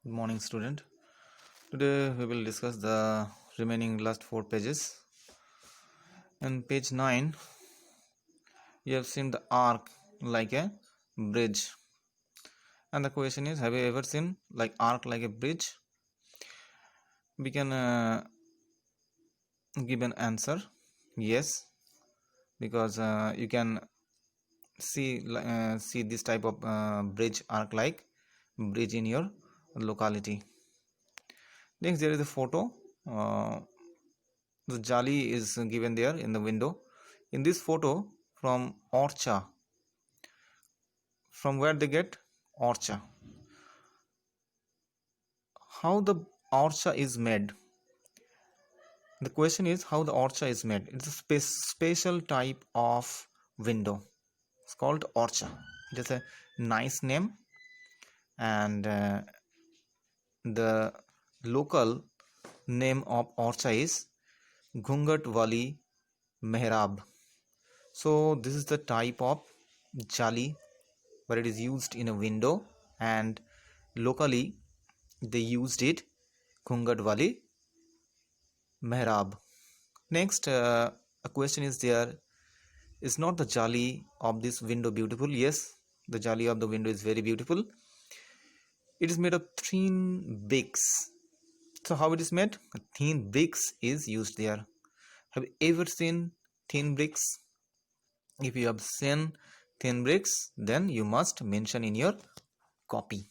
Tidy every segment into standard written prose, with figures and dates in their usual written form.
Good morning, student. Today we will discuss the remaining last 4 pages. In page 9, you have seen the arc like a bridge. And the question is, have you ever seen like arc like a bridge? We can give an answer. Yes, because you can see this type of bridge arc like bridge in your locality. Next, there is a photo. The jali is given there in the window. In this photo, from orcha, from where they get orcha. How the orcha is made? The question is how the orcha is made. It's a special type of window. It's called orcha. It is a nice name, and the local name of orcha is Ghungat Wali Mehrab. So this is the type of jali where it is used in a window, and locally they used it Ghungat Wali Mehrab. Next, a question is there: is not the jali of this window beautiful? Yes, the jali of the window is very beautiful. It is made of thin bricks. So how it is made? Thin bricks is used there. Have you ever seen thin bricks? If you have seen thin bricks, then you must mention in your copy.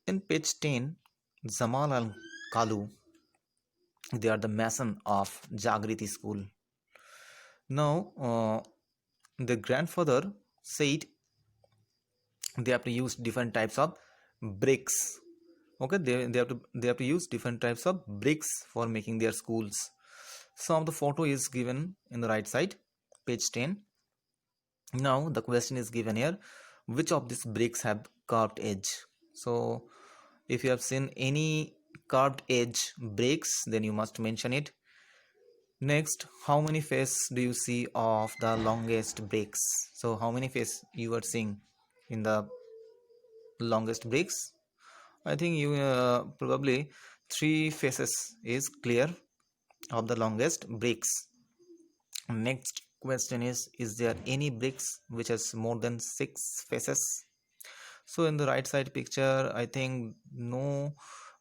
In page 10, Jamal and Kalu, they are the mason of Jagriti school. Now, the grandfather said they have to use different types of bricks. Okay, they have to use different types of bricks for making their schools. Some of the photo is given in the right side, page 10. Now the question is given here: which of these bricks have curved edge? So if you have seen any curved edge bricks, then you must mention it. Next, how many faces do you see of the longest bricks? So how many faces you are seeing in the longest bricks? I think you probably 3 faces is clear of the longest bricks. Next question is there any bricks which has more than 6 faces? So in the right side picture, I think no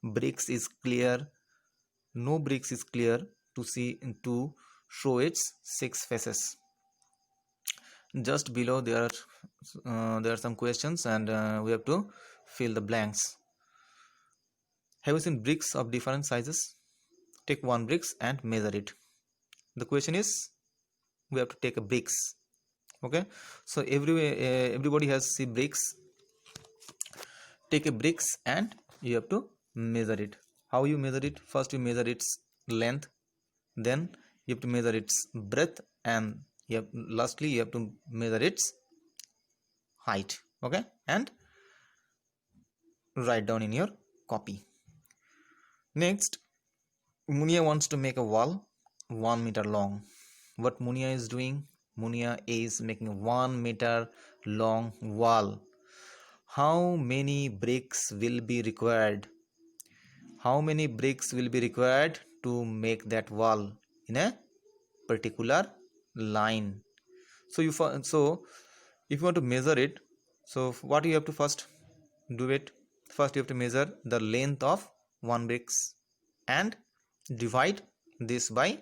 bricks is clear. No bricks is clear to see to show its 6 faces. Just below there are some questions, and we have to fill the blanks. Have you seen bricks of different sizes? Take one bricks and measure it. The question is, we have to take a bricks. Okay, so everybody has see bricks. Take a bricks and you have to measure it. How you measure it? First you measure its length, then you have to measure its breadth, and lastly you have to measure its height. Okay, and write down in your copy. Next, Munia wants to make a wall 1 meter long. What Munia is doing? Munia is making a 1 meter long wall. How many bricks will be required? How many bricks will be required to make that wall in a particular line? So if you want to measure it, so what you have to first do it? First you have to measure the length of 1 bricks and divide this by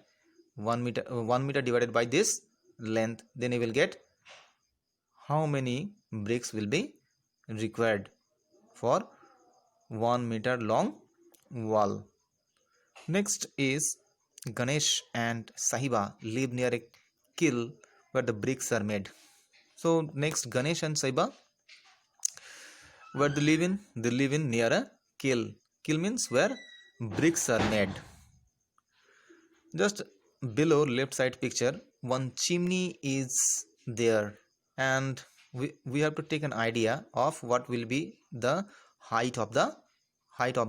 1 meter. 1 meter divided by this length, then you will get how many bricks will be required for 1 meter long wall. Next is Ganesh and Sahiba live near a kiln where the bricks are made. So next, Ganesh and Sahiba, where they live in? They live in near a kiln. Kiln means where bricks are made. Just below left side picture, one chimney is there, and we have to take an idea of what will be the height of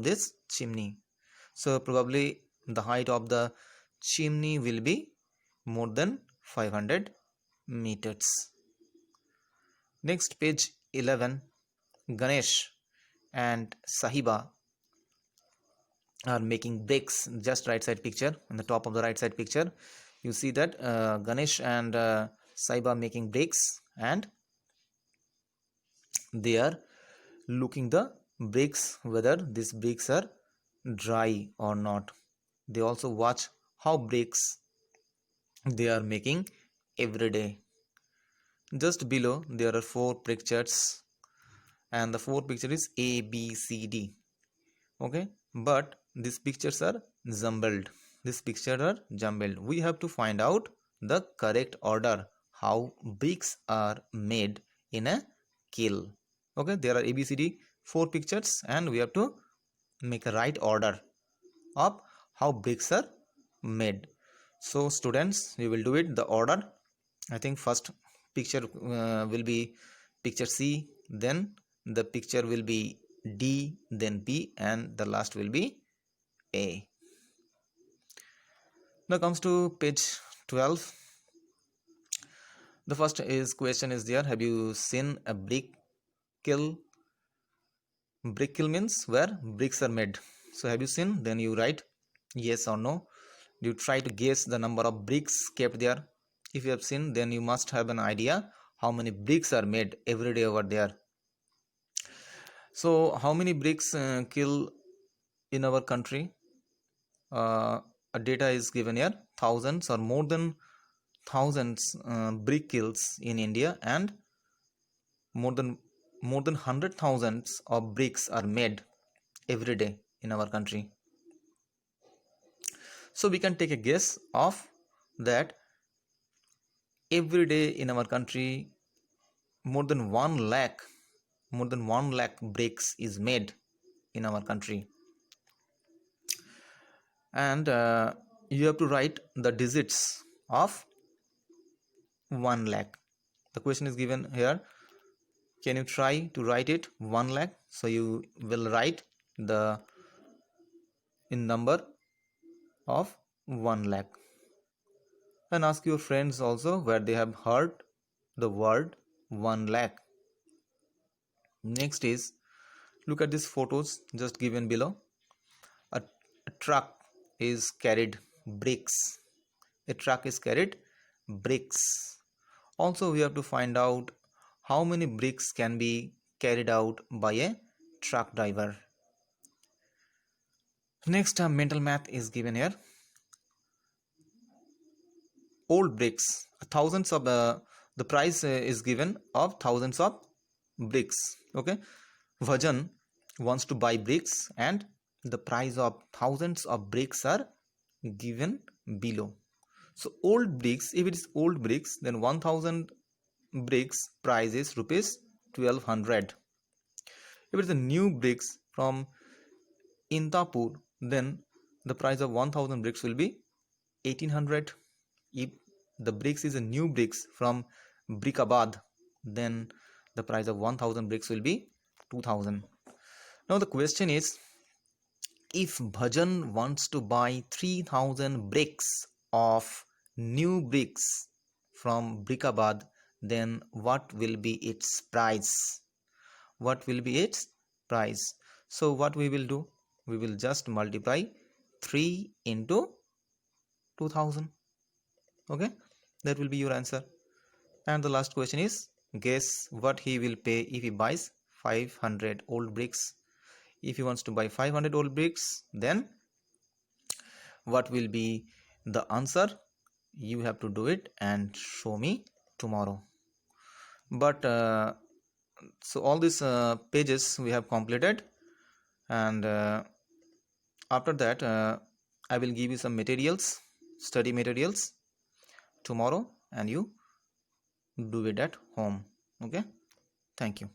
this chimney. So probably the height of the chimney will be more than 500 meters. Next, page 11, Ganesh and Sahiba are making bricks. Just right side picture, on the top of the right side picture, you see that Ganesh and Sahiba making bricks, and they are looking the bricks whether these bricks are dry or not. They also watch how bricks they are making every day. Just below there are four pictures, and the four picture is A, B, C, D. Okay, but these pictures are jumbled. These pictures are jumbled. We have to find out the correct order how bricks are made in a kiln. Okay, there are A, B, C, D, four pictures, and we have to make a right order of how bricks are made. So students, we will do it the order. I think first picture will be picture C, then the picture will be D, then B, and the last will be A. Now comes to page 12. The first is question is there. Have you seen a brick kiln? Brick kiln means where bricks are made. So have you seen? Then you write yes or no. You try to guess the number of bricks kept there. If you have seen, then you must have an idea how many bricks are made every day over there. So how many bricks kill in our country? A data is given here. Thousands or more than thousands brick kilns in India, and more than 100,000 of bricks are made every day in our country. So we can take a guess of that every day in our country more than 1 lakh bricks is made in our country. And you have to write the digits of 1 lakh. The question is given here. Can you try to write it 1 lakh? So you will write the in number of 1 lakh, and ask your friends also where they have heard the word 1 lakh. Next is, look at these photos just given below. A truck is carried bricks. A truck is carried bricks. Also we have to find out how many bricks can be carried out by a truck driver. Next, mental math is given here. Old bricks, thousands of the price is given of thousands of bricks. Okay, Vajan wants to buy bricks, and the price of thousands of bricks are given below. So old bricks, if it is old bricks, then 1000 bricks price is rupees 1200. If it is a new bricks from Intapur, then the price of 1000 bricks will be 1800. If the bricks is a new bricks from Brickabad, then the price of 1000 bricks will be 2000. Now the question is, if Bhajan wants to buy 3000 bricks of new bricks from Brickabad, then what will be its price? What will be its price? So what we will do? We will just multiply 3 into 2000. Okay, that will be your answer. And the last question is, guess what he will pay if he buys 500 old bricks. If he wants to buy 500 old bricks, then what will be the answer? You have to do it and show me tomorrow. But so all these pages we have completed, and after that I will give you some materials, study materials tomorrow, and you do it at home. Okay, thank you.